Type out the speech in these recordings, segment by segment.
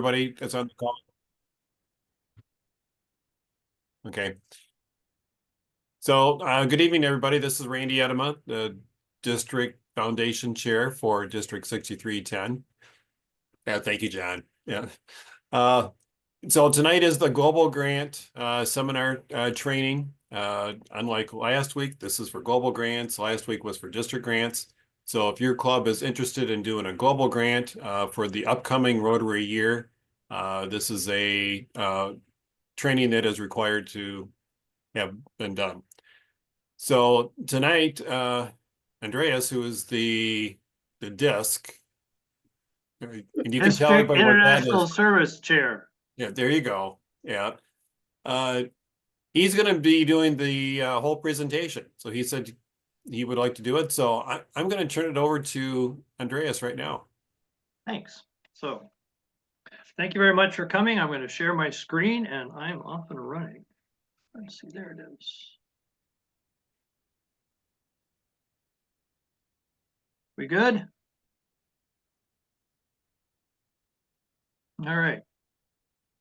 Everybody that's on the call. Okay. So, good evening, everybody. This is Randy Edema, the District Foundation Chair for District 6310. Yeah, thank you, John. Yeah. So tonight is the Global Grant Seminar training. Unlike last week, this is for global grants. Last week was for district grants. So if your club is interested in doing a global grant for the upcoming Rotary year, this is a training that is required to have been done. So tonight, Andreas, who is the DISC, and you can tell everybody what that International is. Service Chair. Yeah, there you go. Yeah. He's going to be doing the whole presentation. So he said he would like to do it. So I'm going to turn it over to Andreas right now. Thanks. So thank you very much for coming. I'm going to share my screen and I'm off and running. Let's see, there it is. We good? All right.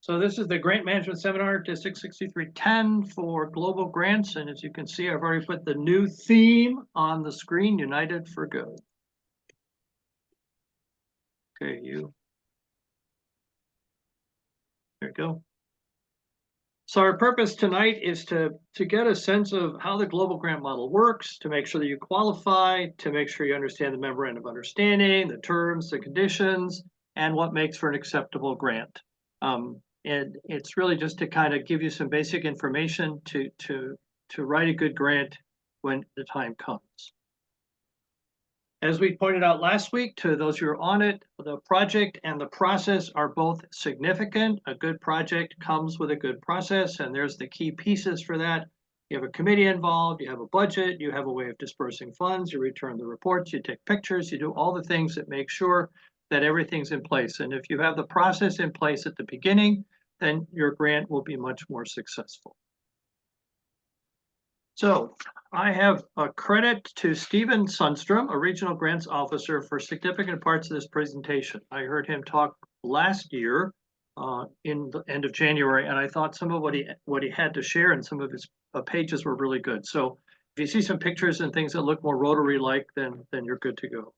So this is the Grant Management Seminar, District 6310 for global grants. And as you can see, I've already put the new theme on the screen, United for Good. Okay, there you go. So our purpose tonight is to get a sense of how the global grant model works, to make sure that you qualify, to make sure you understand the memorandum of understanding, the terms, the conditions, and what makes for an acceptable grant. And it's really just to kind of give you some basic information to write a good grant when the time comes. As we pointed out last week, to those who are on it, the project and the process are both significant. A good project comes with a good process, and there's the key pieces for that. You have a committee involved, you have a budget, you have a way of dispersing funds, you return the reports, you take pictures, you do all the things that make sure that everything's in place. And if you have the process in place at the beginning, then your grant will be much more successful. So I have a credit to Stephen Sundstrom, a regional grants officer, for significant parts of this presentation. I heard him talk last year in the end of January, and I thought some of what he had to share and some of his pages were really good. So if you see some pictures and things that look more Rotary-like, then you're good to go.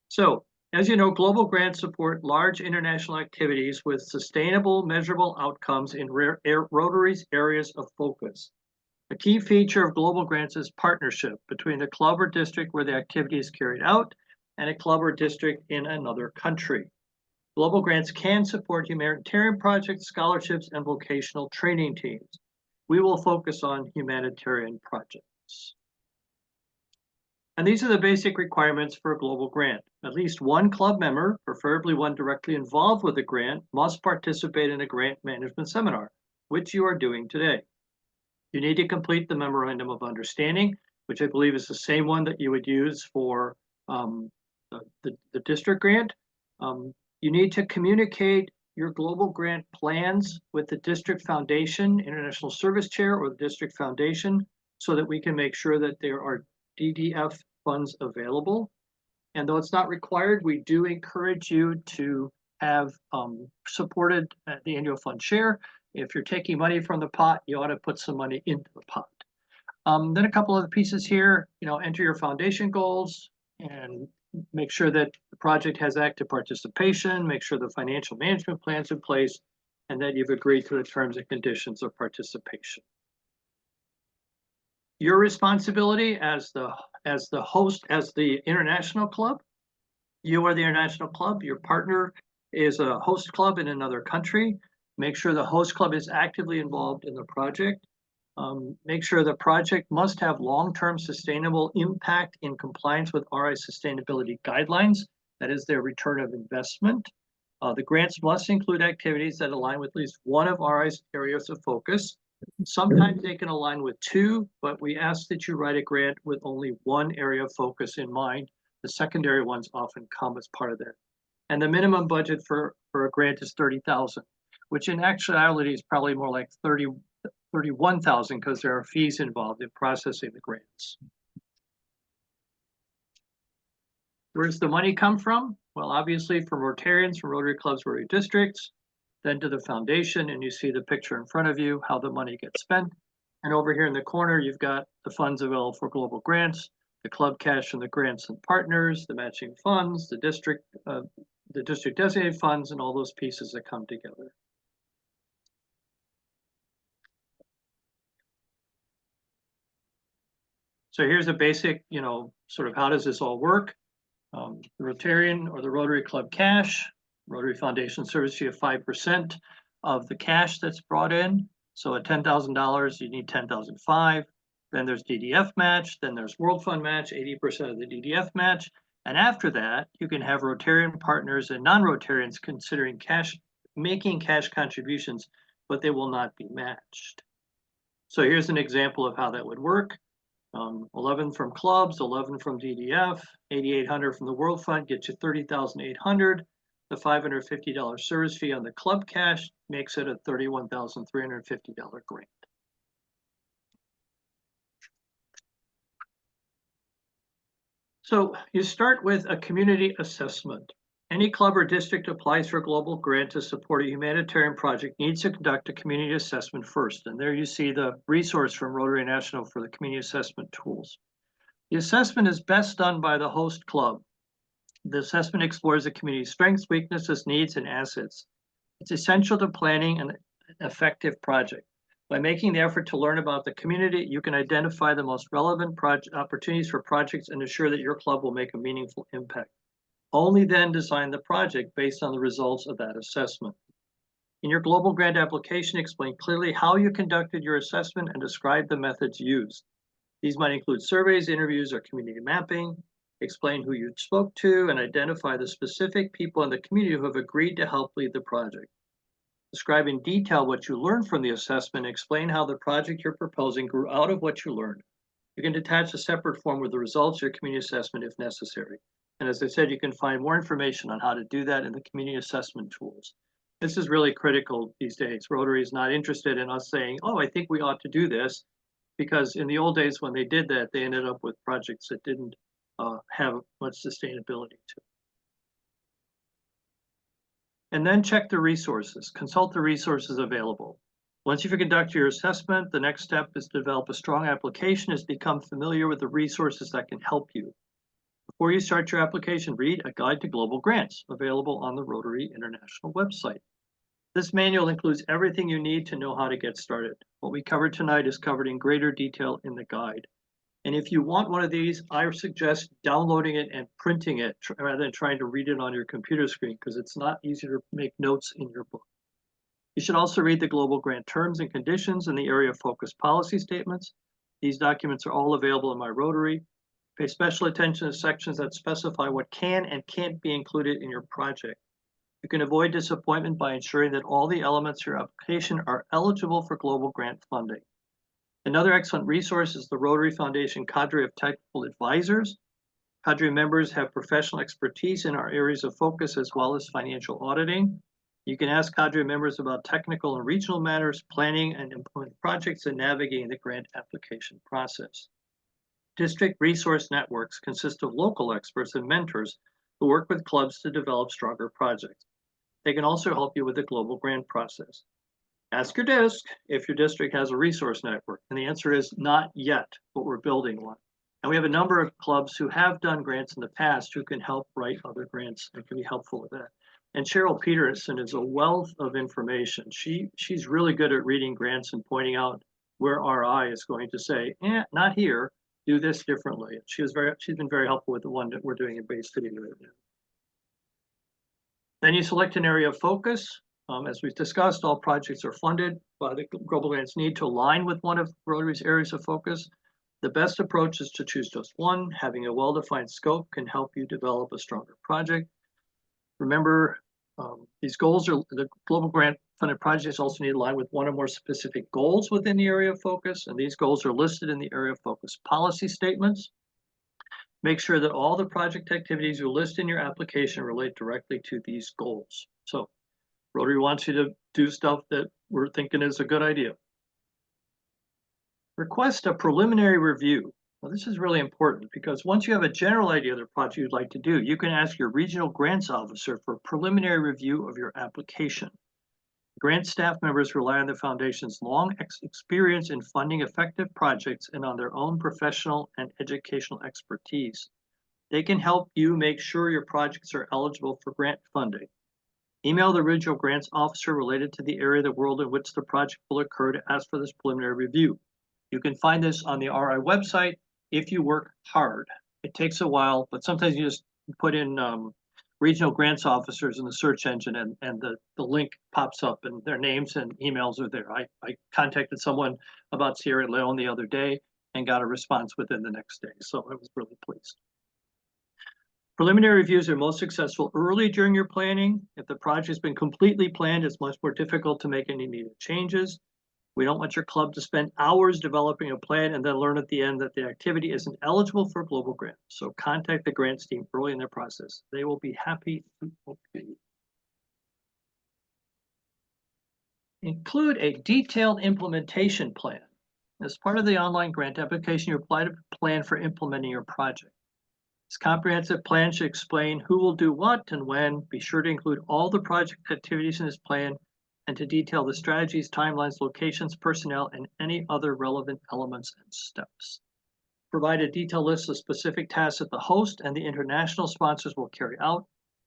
So as you know, global grants support large international activities with sustainable, measurable outcomes in Rotary's areas of focus. A key feature of global grants is partnership between the club or district where the activity is carried out and a club or district in another country. Global grants can support humanitarian projects, scholarships, and vocational training teams. We will focus on humanitarian projects. And these are the basic requirements for a global grant. At least one club member, preferably one directly involved with the grant, must participate in a grant management seminar, which you are doing today. You need to complete the memorandum of understanding, which I believe is the same one that you would use for the district grant. You need to communicate your global grant plans with the district foundation, international service chair, or the district foundation, so that we can make sure that there are DDF funds available. And though it's not required, we do encourage you to have supported the annual fund share. If you're taking money from the pot, you ought to put some money into the pot. Then a couple of the pieces here, enter your foundation goals and make sure that the project has active participation, make sure the financial management plan's in place, and that you've agreed to the terms and conditions of participation. Your responsibility as the host, as the international club, you are the international club, your partner is a host club in another country. Make sure the host club is actively involved in the project. Make sure the project must have long-term sustainable impact in compliance with RI sustainability guidelines. That is their return of investment. The grants must include activities that align with at least one of RI's areas of focus. Sometimes they can align with two, but we ask that you write a grant with only one area of focus in mind. The secondary ones often come as part of that. And the minimum budget for a grant is $30,000, which in actuality is probably more like 31,000 because there are fees involved in processing the grants. Where does the money come from? Well, obviously from Rotarians, from Rotary clubs, Rotary districts. then to the foundation, and you see the picture in front of you, how the money gets spent. And over here in the corner, you've got the funds available for global grants, the club cash and the grants and partners, the matching funds, the district designated funds, and all those pieces that come together. So here's a basic, sort of how does this all work? The Rotarian or the Rotary Club cash, Rotary Foundation service fee of 5% of the cash that's brought in. So at $10,000, you need $10,005. Then there's DDF match, then there's World Fund match, 80% of the DDF match. And after that, you can have Rotarian partners and non-Rotarians considering making cash contributions, but they will not be matched. So here's an example of how that would work. 11 from clubs, 11 from DDF, 8,800 from the World Fund gets you 30,800. The $550 service fee on the club cash makes it a $31,350 grant. So you start with a community assessment. Any club or district applies for a global grant to support a humanitarian project needs to conduct a community assessment first. And there you see the resource from Rotary International for the community assessment tools. The assessment is best done by the host club. The assessment explores the community's strengths, weaknesses, needs, and assets. It's essential to planning an effective project. By making the effort to learn about the community, you can identify the most relevant opportunities for projects and ensure that your club will make a meaningful impact. Only then design the project based on the results of that assessment. In your global grant application, explain clearly how you conducted your assessment and describe the methods used. These might include surveys, interviews, or community mapping. Explain who you spoke to and identify the specific people in the community who have agreed to help lead the project. Describe in detail what you learned from the assessment and explain how the project you're proposing grew out of what you learned. You can attach a separate form with the results of your community assessment if necessary. And as I said, you can find more information on how to do that in the community assessment tools. This is really critical these days. Rotary is not interested in us saying, oh, I think we ought to do this, because in the old days when they did that, they ended up with projects that didn't have much sustainability to. And then check the resources. Consult the resources available. Once you've conducted your assessment, the next step is to develop a strong application, is become familiar with the resources that can help you. Before you start your application, read A Guide to Global Grants, available on the Rotary International website. This manual includes everything you need to know how to get started. What we covered tonight is covered in greater detail in the guide. And if you want one of these, I suggest downloading it and printing it rather than trying to read it on your computer screen, because it's not easy to make notes in your book. You should also read the global grant terms and conditions and the area of focus policy statements. These documents are all available in my Rotary. Pay special attention to sections that specify what can and can't be included in your project. You can avoid disappointment by ensuring that all the elements of your application are eligible for global grant funding. Another excellent resource is the Rotary Foundation cadre of technical advisors. Cadre members have professional expertise in our areas of focus as well as financial auditing. You can ask cadre members about technical and regional matters, planning and implementing projects, and navigating the grant application process. District resource networks consist of local experts and mentors who work with clubs to develop stronger projects. They can also help you with the global grant process. Ask your DISC if your district has a resource network, and the answer is not yet, but we're building one. And we have a number of clubs who have done grants in the past who can help write other grants and can be helpful with that. And Cheryl Peterson is a wealth of information. She's really good at reading grants and pointing out where RI is going to say, not here, do this differently. She's been very helpful with the one that we're doing in Bay City right now. Then you select an area of focus. As we've discussed, all projects are funded by the global grants need to align with one of Rotary's areas of focus. The best approach is to choose just one. Having a well-defined scope can help you develop a stronger project. Remember, these goals are the global grant funded projects also need to align with one or more specific goals within the area of focus, and these goals are listed in the area of focus policy statements. Make sure that all the project activities you list in your application relate directly to these goals. So Rotary wants you to do stuff that we're thinking is a good idea. Request a preliminary review. Well, this is really important because once you have a general idea of the project you'd like to do, you can ask your regional grants officer for a preliminary review of your application. Grant staff members rely on the foundation's long experience in funding effective projects and on their own professional and educational expertise. They can help you make sure your projects are eligible for grant funding. Email the regional grants officer related to the area of the world in which the project will occur to ask for this preliminary review. You can find this on the RI website if you work hard. It takes a while, but sometimes you just put in regional grants officers in the search engine and the link pops up and their names and emails are there. I contacted someone about Sierra Leone the other day and got a response within the next day, so I was really pleased. Preliminary reviews are most successful early during your planning. If the project's been completely planned, it's much more difficult to make any needed changes. We don't want your club to spend hours developing a plan and then learn at the end that the activity isn't eligible for a global grant. So contact the grants team early in their process. They will be happy to help you. Include a detailed implementation plan. As part of the online grant application, you apply to plan for implementing your project. This comprehensive plan should explain who will do what and when. Be sure to include all the project activities in this plan and to detail the strategies, timelines, locations, personnel, and any other relevant elements and steps. Provide a detailed list of specific tasks that the host and the international sponsors will carry out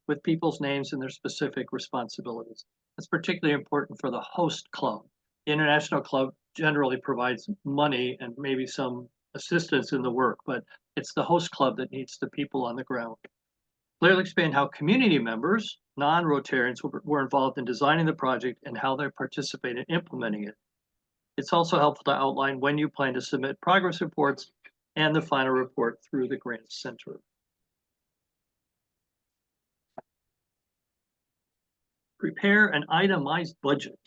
with people's names and their specific responsibilities. That's particularly important for the host club. The international club generally provides money and maybe some assistance in the work, but it's the host club that needs the people on the ground. Clearly explain how community members, non-Rotarians, were involved in designing the project and how they participate in implementing it. It's also helpful to outline when you plan to submit progress reports and the final report through the Grant Center. Prepare an itemized budget.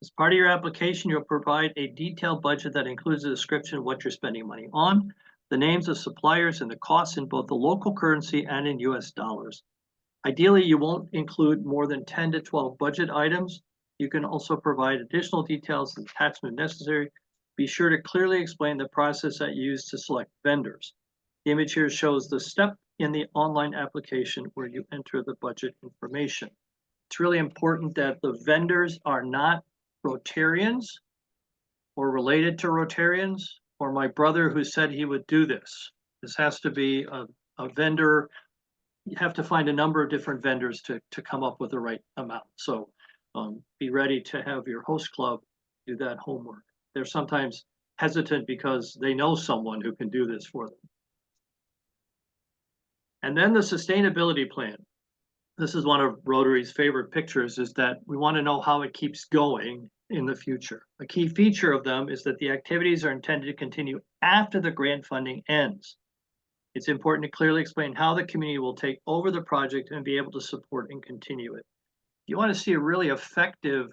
As part of your application, you'll provide a detailed budget that includes a description of what you're spending money on, the names of suppliers, and the costs in both the local currency and in US dollars. Ideally, you won't include more than 10 to 12 budget items. You can also provide additional details as attachment necessary. Be sure to clearly explain the process that you use to select vendors. The image here shows the step in the online application where you enter the budget information. It's really important that the vendors are not Rotarians or related to Rotarians or my brother who said he would do this. This has to be a vendor. You have to find a number of different vendors to come up with the right amount. So be ready to have your host club do that homework. They're sometimes hesitant because they know someone who can do this for them. And then the sustainability plan. This is one of Rotary's favorite pictures, is that we want to know how it keeps going in the future. A key feature of them is that the activities are intended to continue after the grant funding ends. It's important to clearly explain how the community will take over the project and be able to support and continue it. If you want to see a really effective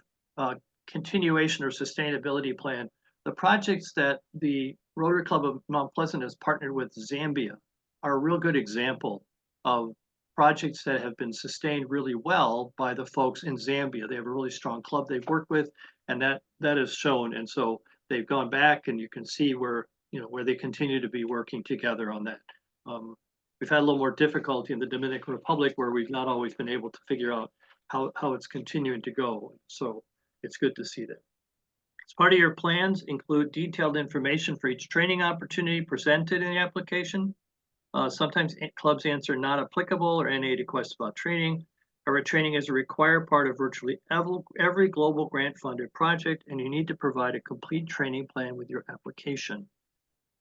continuation or sustainability plan, the projects that the Rotary Club of Mount Pleasant has partnered with Zambia are a real good example of projects that have been sustained really well by the folks in Zambia. They have a really strong club they've worked with, and that is shown. And so they've gone back, and you can see where they continue to be working together on that. We've had a little more difficulty in the Dominican Republic, where we've not always been able to figure out how it's continuing to go. So it's good to see that. As part of your plans, include detailed information for each training opportunity presented in the application. Sometimes clubs answer not applicable or NA requests about training. However, training is a required part of virtually every global grant funded project, and you need to provide a complete training plan with your application.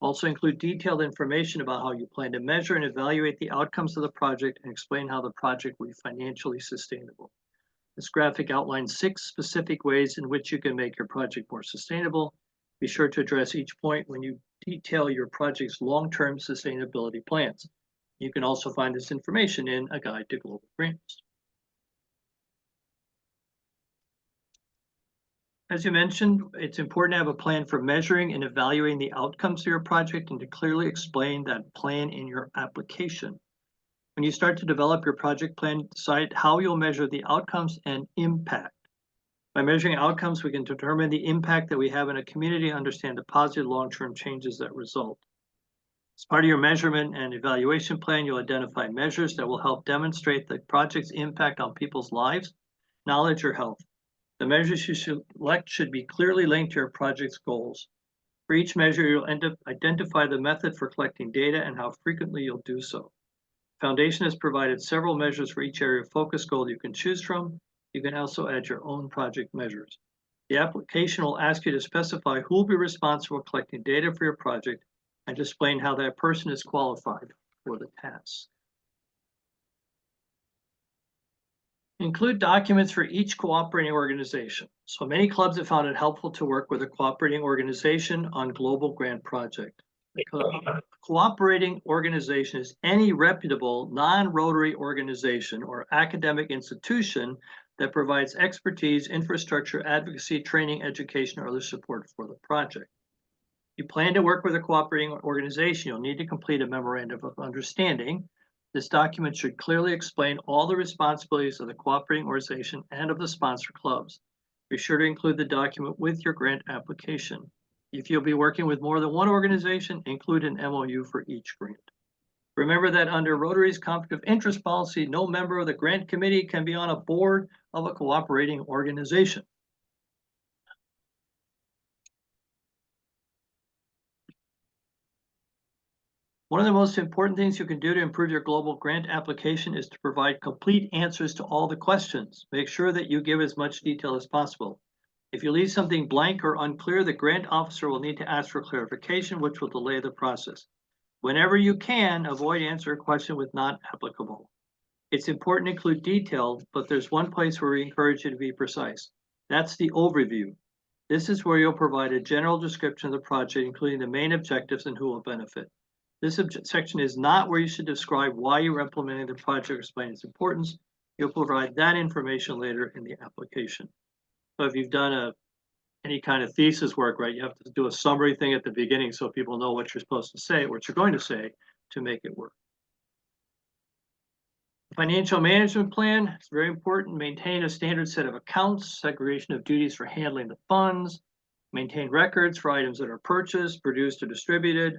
Also include detailed information about how you plan to measure and evaluate the outcomes of the project and explain how the project will be financially sustainable. This graphic outlines 6 specific ways in which you can make your project more sustainable. Be sure to address each point when you detail your project's long-term sustainability plans. You can also find this information in A Guide to Global Grants. As you mentioned, it's important to have a plan for measuring and evaluating the outcomes of your project and to clearly explain that plan in your application. When you start to develop your project plan, decide how you'll measure the outcomes and impact. By measuring outcomes, we can determine the impact that we have in a community and understand the positive long-term changes that result. As part of your measurement and evaluation plan, you'll identify measures that will help demonstrate the project's impact on people's lives, knowledge, or health. The measures you select should be clearly linked to your project's goals. For each measure, you'll identify the method for collecting data and how frequently you'll do so. Foundation has provided several measures for each area of focus goal you can choose from. You can also add your own project measures. The application will ask you to specify who will be responsible for collecting data for your project and explain how that person is qualified for the task. Include documents for each cooperating organization. So many clubs have found it helpful to work with a cooperating organization on global grant project. A cooperating organization is any reputable non-Rotary organization or academic institution that provides expertise, infrastructure, advocacy, training, education, or other support for the project. If you plan to work with a cooperating organization, you'll need to complete a memorandum of understanding. This document should clearly explain all the responsibilities of the cooperating organization and of the sponsor clubs. Be sure to include the document with your grant application. If you'll be working with more than one organization, include an MOU for each grant. Remember that under Rotary's conflict of interest policy, no member of the grant committee can be on a board of a cooperating organization. One of the most important things you can do to improve your global grant application is to provide complete answers to all the questions. Make sure that you give as much detail as possible. If you leave something blank or unclear, the grant officer will need to ask for clarification, which will delay the process. Whenever you can, avoid answering a question with not applicable. It's important to include detail, but there's one place where we encourage you to be precise. That's the overview. This is where you'll provide a general description of the project, including the main objectives and who will benefit. This section is not where you should describe why you're implementing the project or explain its importance. You'll provide that information later in the application. So if you've done any kind of thesis work, right, you have to do a summary thing at the beginning so people know what you're supposed to say, what you're going to say to make it work. Financial management plan is very important. Maintain a standard set of accounts, segregation of duties for handling the funds, maintain records for items that are purchased, produced, or distributed,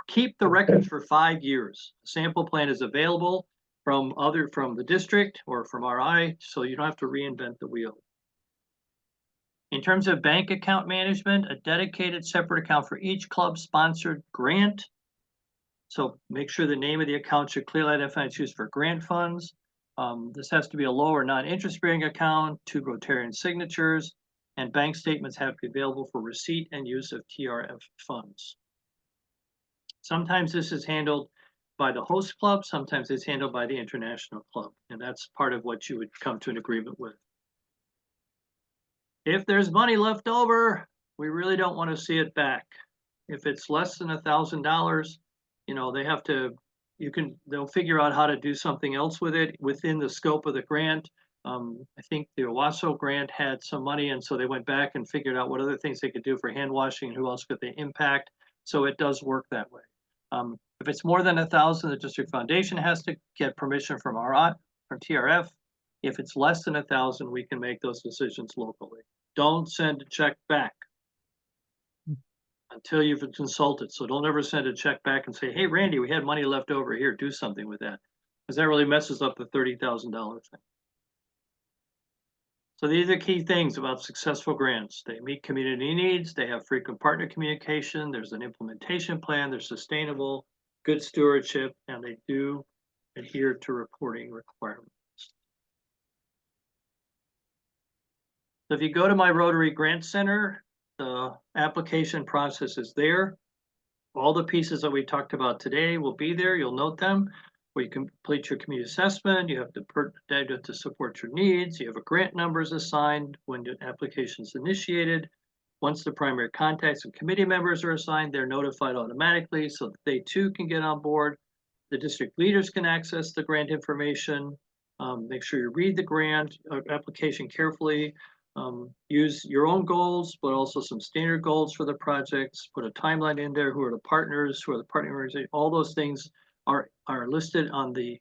keep the records for 5 years. A sample plan is available from the district or from RI, so you don't have to reinvent the wheel. In terms of bank account management, a dedicated separate account for each club sponsored grant. So make sure the name of the account should clearly identify it's used for grant funds. This has to be a low or non-interest bearing account, 2 Rotarian signatures, and bank statements have to be available for receipt and use of TRF funds. Sometimes this is handled by the host club, sometimes it's handled by the international club, and that's part of what you would come to an agreement with. If there's money left over, we really don't want to see it back. If it's less than $1,000, you know, they'll figure out how to do something else with it within the scope of the grant. I think the Owasso grant had some money, and so they went back and figured out what other things they could do for hand washing and who else could they impact. So it does work that way. If it's more than 1,000, the district foundation has to get permission from TRF. If it's less than 1,000, we can make those decisions locally. Don't send a check back until you've consulted. So don't ever send a check back and say, hey, Randy, we had money left over here, do something with that. Because that really messes up the $30,000 thing. So these are key things about successful grants. They meet community needs, they have frequent partner communication, there's an implementation plan, they're sustainable, good stewardship, and they do adhere to reporting requirements. So if you go to my Rotary Grant Center, the application process is there. All the pieces that we talked about today will be there. You'll note them. Where you complete your community assessment, you have to put data to support your needs, you have a grant numbers assigned when the application is initiated. Once the primary contacts and committee members are assigned, they're notified automatically so that they too can get on board. The district leaders can access the grant information. Make sure you read the grant application carefully. Use your own goals, but also some standard goals for the projects. Put a timeline in there. Who are the partners? Who are the partner organizations? All those things are listed on the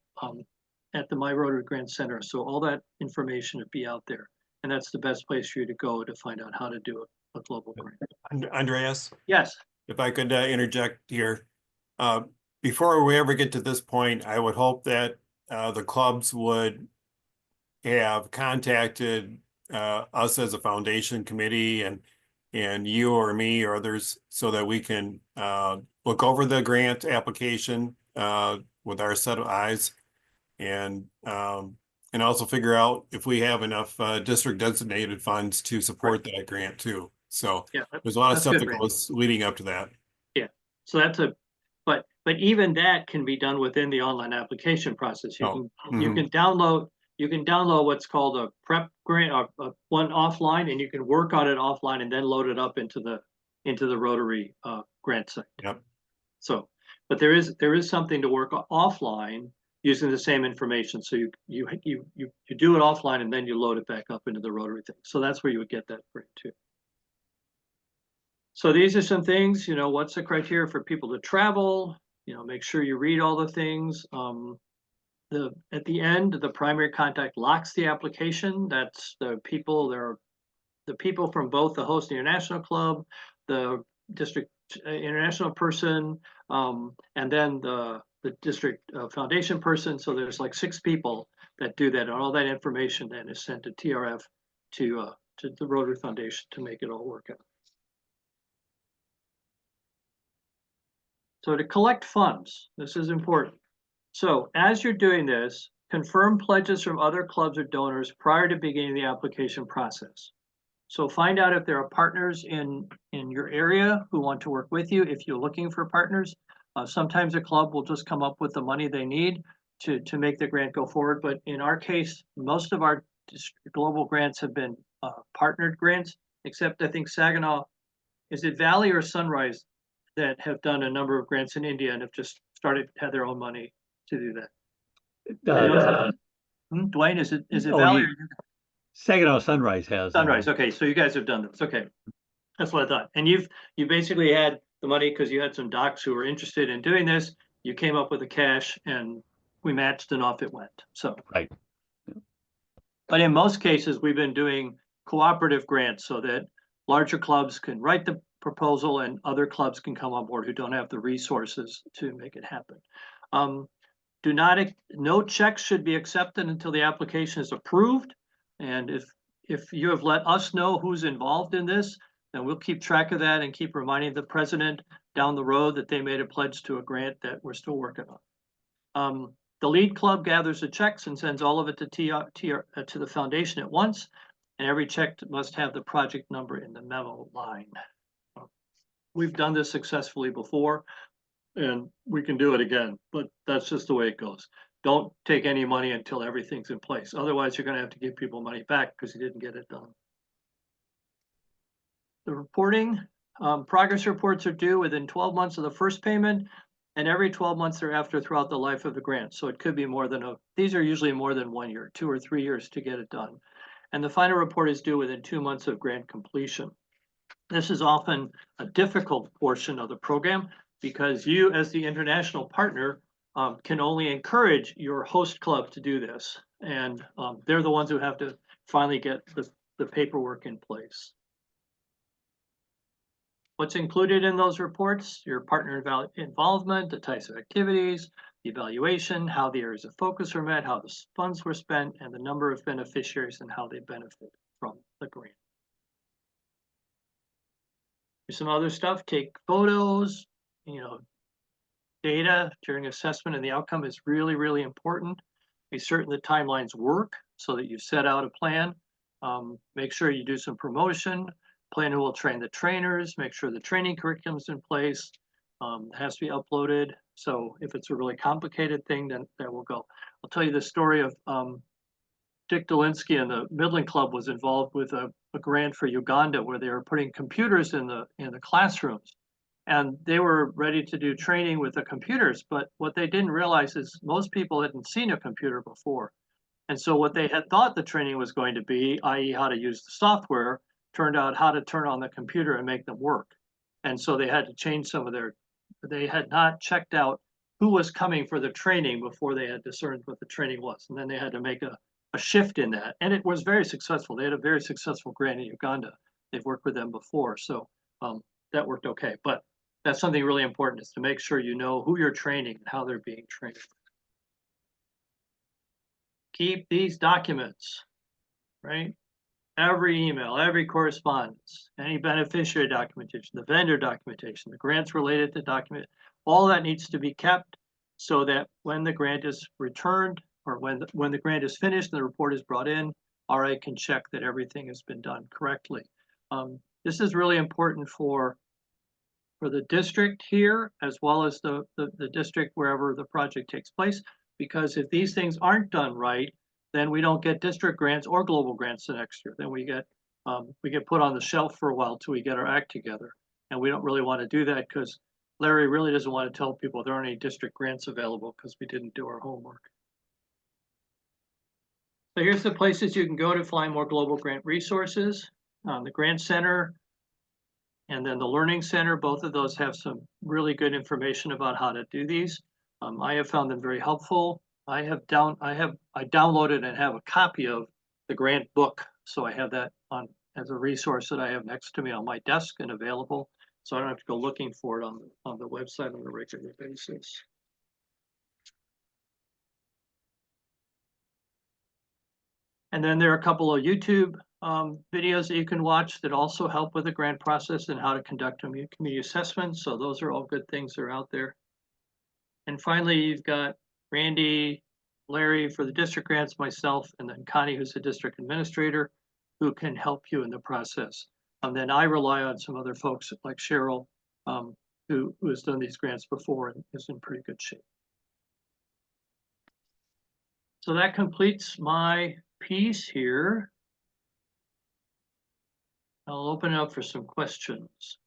at the My Rotary Grant Center. So all that information would be out there, and that's the best place for you to go to find out how to do a global grant. Andreas? Yes. If I could interject here. Before we ever get to this point, I would hope that the clubs would have contacted us as a foundation committee and you or me or others so that we can look over the grant application with our set of eyes and also figure out if we have enough district designated funds to support that grant too. So Yeah, there's a lot of that's stuff good, that Randy. goes leading up to that. Yeah, so that's but even that can be done within the online application process. You can download what's called a prep grant or one offline, and you can work on it offline and then load it up into the Rotary grant site. Yep. So, but there is something to work offline using the same information. So you do it offline and then you load it back up into the Rotary thing. So that's where you would get that grant too. So these are some things, what's the criteria for people to travel? Make sure you read all the things. At the end, the primary contact locks the application. That's the people, the people from both the host international club, the district international person, and then the district foundation person. So there's like 6 people that do that, and all that information then is sent to TRF to the Rotary Foundation to make it all work out. So to collect funds, this is important. So as you're doing this, confirm pledges from other clubs or donors prior to beginning the application process. So find out if there are partners in your area who want to work with you. If you're looking for partners, sometimes a club will just come up with the money they need to make the grant go forward. But in our case, most of our global grants have been partnered grants, except I think Saginaw, is it Valley or Sunrise that have done a number of grants in India and have just had their own money to do that. Dwayne, is it Valley? Saginaw Sunrise has. Sunrise. Okay, so you guys have done this. Okay, that's what I thought. And you basically had the money because you had some docs who were interested in doing this. You came up with the cash, and we matched, and off it went. So right. But in most cases, we've been doing cooperative grants so that larger clubs can write the proposal and other clubs can come on board who don't have the resources to make it happen. No checks should be accepted until the application is approved. And if you have let us know who's involved in this, then we'll keep track of that and keep reminding the president down the road that they made a pledge to a grant that we're still working on. The lead club gathers the checks and sends all of it to the foundation at once, and every check must have the project number in the memo line. We've done this successfully before, and we can do it again, but that's just the way it goes. Don't take any money until everything's in place. Otherwise, you're going to have to give people money back because you didn't get it done. The reporting, progress reports are due within 12 months of the first payment and every 12 months thereafter throughout the life of the grant. So it could be these are usually more than 1 year, 2 or 3 years to get it done. And the final report is due within 2 months of grant completion. This is often a difficult portion of the program because you, as the international partner, can only encourage your host club to do this. And they're the ones who have to finally get the paperwork in place. What's included in those reports? Your partner involvement, the types of activities, the evaluation, how the areas of focus were met, how the funds were spent, and the number of beneficiaries and how they benefit from the grant. Here's some other stuff. Take photos, data during assessment, and the outcome is really, really important. Be certain the timelines work so that you set out a plan. Make sure you do some promotion, plan who will train the trainers, make sure the training curriculum's in place. It has to be uploaded. So if it's a really complicated thing, then that will go. I'll tell you the story of Dick Dolinsky and the Midland Club was involved with a grant for Uganda where they were putting computers in the classrooms. And they were ready to do training with the computers, but what they didn't realize is most people hadn't seen a computer before. And so what they had thought the training was going to be, i.e. how to use the software, turned out how to turn on the computer and make them work. And so they had to change they had not checked out who was coming for the training before they had discerned what the training was. And then they had to make a shift in that. And it was very successful. They had a very successful grant in Uganda. They've worked with them before. So that worked okay. But that's something really important, is to make sure you know who you're training and how they're being trained. keep these documents, right? Every email, every correspondence, any beneficiary documentation, the vendor documentation, the grants related to document, all that needs to be kept so that when the grant is returned or when the grant is finished and the report is brought in, RA can check that everything has been done correctly. This is really important for the district here, as well as the district wherever the project takes place, because if these things aren't done right, then we don't get district grants or global grants the next year. Then we get put on the shelf for a while till we get our act together. And we don't really want to do that because Larry really doesn't want to tell people there aren't any district grants available because we didn't do our homework. So here's the places you can go to find more global grant resources. The Grant Center and then the Learning Center, both of those have some really good information about how to do these. I have found them very helpful. I downloaded and have a copy of the grant book. So I have that on as a resource that I have next to me on my desk and available. So I don't have to go looking for it on the website on a regular basis. And then there are a couple of YouTube videos that you can watch that also help with the grant process and how to conduct community assessments. So those are all good things that are out there. And finally, you've got Randy, Larry for the district grants, myself, and then Connie, who's the district administrator, who can help you in the process. And then I rely on some other folks like Cheryl, who has done these grants before and is in pretty good shape. So that completes my piece here. I'll open it up for some questions.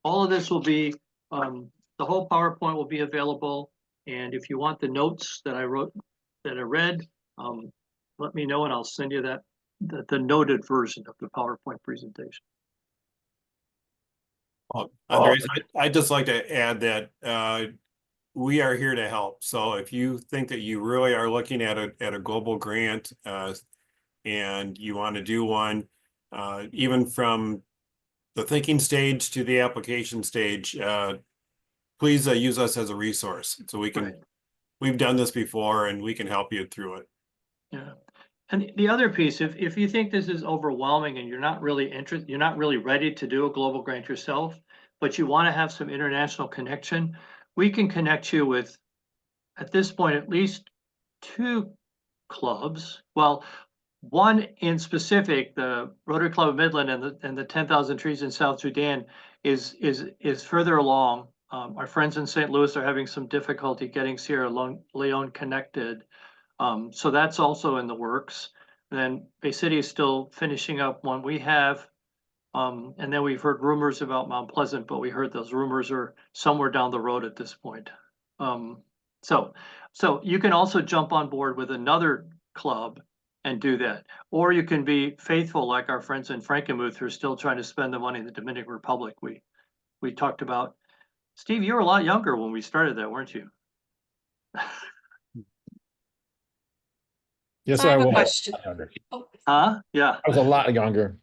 All of this will be, the whole PowerPoint will be available. And if you want the notes that I wrote, that I read, let me know and I'll send you the noted version of the PowerPoint presentation. Andres, I'd just like to add that we are here to help. So if you think that you really are looking at a global grant and you want to do one, even from the thinking stage to the application stage, please use us as a resource so we can. Right. We've done this before and we can help you through it. Yeah. And the other piece, if you think this is overwhelming and you're not really interested, you're not really ready to do a global grant yourself, but you want to have some international connection, we can connect you with, at this point, at least 2 clubs. Well, one in specific, the Rotary Club of Midland and the 10,000 Trees in South Sudan is further along. Our friends in St. Louis are having some difficulty getting Sierra Leone connected. So that's also in the works. And then Bay City is still finishing up one we have. And then we've heard rumors about Mount Pleasant, but we heard those rumors are somewhere down the road at this point. So you can also jump on board with another club and do that. Or you can be faithful like our friends in Frankenmuth who are still trying to spend the money in the Dominican Republic. We talked about. Steve, you were a lot younger when we started that, weren't you? Yes, I have was. a question. Huh? Yeah. I was a lot younger.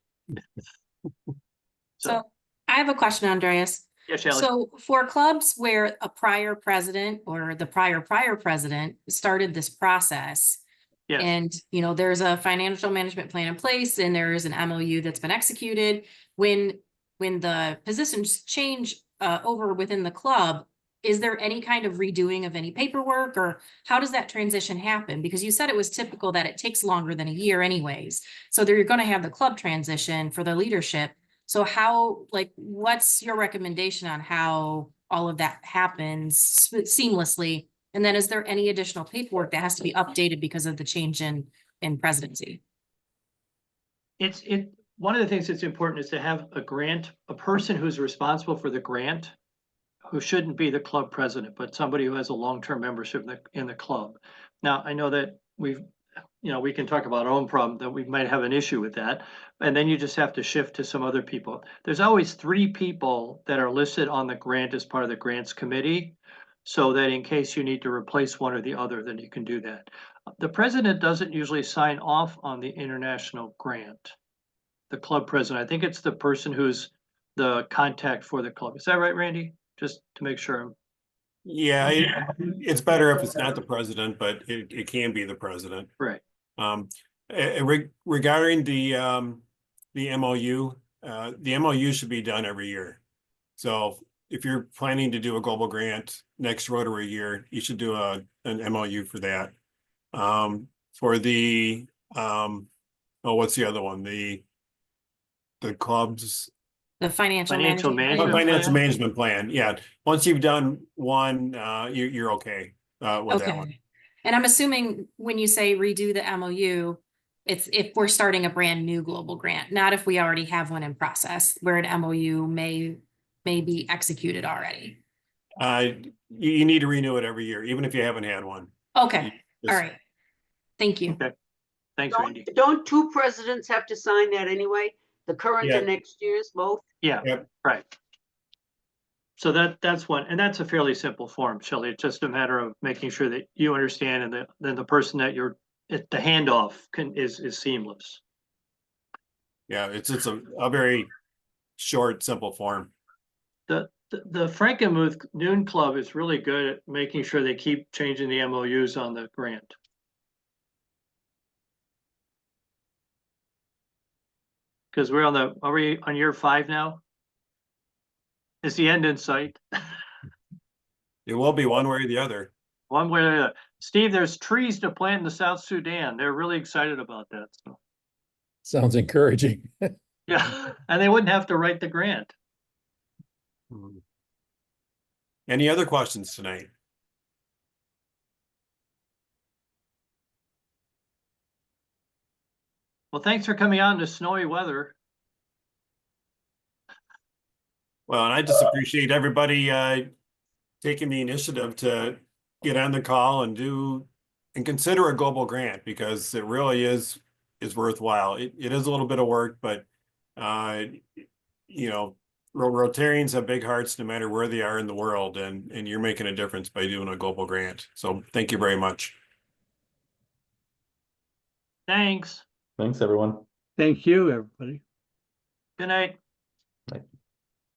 So I have a question, Andreas. Yeah, Shelley. So for clubs where a prior president or the prior president started this process, yes. And there's a financial management plan in place and there's an MOU that's been executed, when the positions change over within the club, is there any kind of redoing of any paperwork, or how does that transition happen? Because you said it was typical that it takes longer than a year anyways. So you're going to have the club transition for the leadership. So what's your recommendation on how all of that happens seamlessly? And then is there any additional paperwork that has to be updated because of the change in presidency? One of the things that's important is to have a person who's responsible for the grant, who shouldn't be the club president, but somebody who has a long-term membership in the club. Now, I know that we can talk about our own problem, that we might have an issue with that. And then you just have to shift to some other people. There's always 3 people that are listed on the grant as part of the grants committee, so that in case you need to replace one or the other, then you can do that. The president doesn't usually sign off on the international grant. The club president, I think it's the person who's the contact for the club. Is that right, Randy? Just to make sure. Yeah, it's better if it's not the president, but it can be the president. Right. Regarding the MOU, the MOU should be done every year. So if you're planning to do a global grant next Rotary year, you should do an MOU for that. For the what's the other one? The clubs. The financial Financial management. management. Financial plan? management plan, yeah. Once you've done one, you're okay with that one. Okay. And I'm assuming when you say redo the MOU, it's if we're starting a brand new global grant, not if we already have one in process where an MOU may be executed already. You need to renew it every year, even if you haven't had one. Okay, Just- all right. Thank you. Okay. Thanks, Randy. Don't two presidents have to sign that anyway? The current Yeah. and next year's both? Yeah, Yep. right. So that's one, and that's a fairly simple form, Shelley. It's just a matter of making sure that you understand and then the person that you're, the handoff is seamless. Yeah, it's a very short, simple form. The Frankenmuth Noon Club is really good at making sure they keep changing the MOUs on the grant. Because are we on year 5 now? Is the end in sight? It will be one way or the other. One way or the other. Steve, there's trees to plant in the South Sudan. They're really excited about that, so. Sounds encouraging. Yeah, and they wouldn't have to write the grant. Hmm. Any other questions tonight? Well, thanks for coming out in the snowy weather. Well, and I just appreciate everybody taking the initiative to get on the call and consider a global grant, because it really is worthwhile. It is a little bit of work, but you know, Rotarians have big hearts no matter where they are in the world, and you're making a difference by doing a global grant. So thank you very much. Thanks. Thanks, everyone. Thank you, everybody. Good night.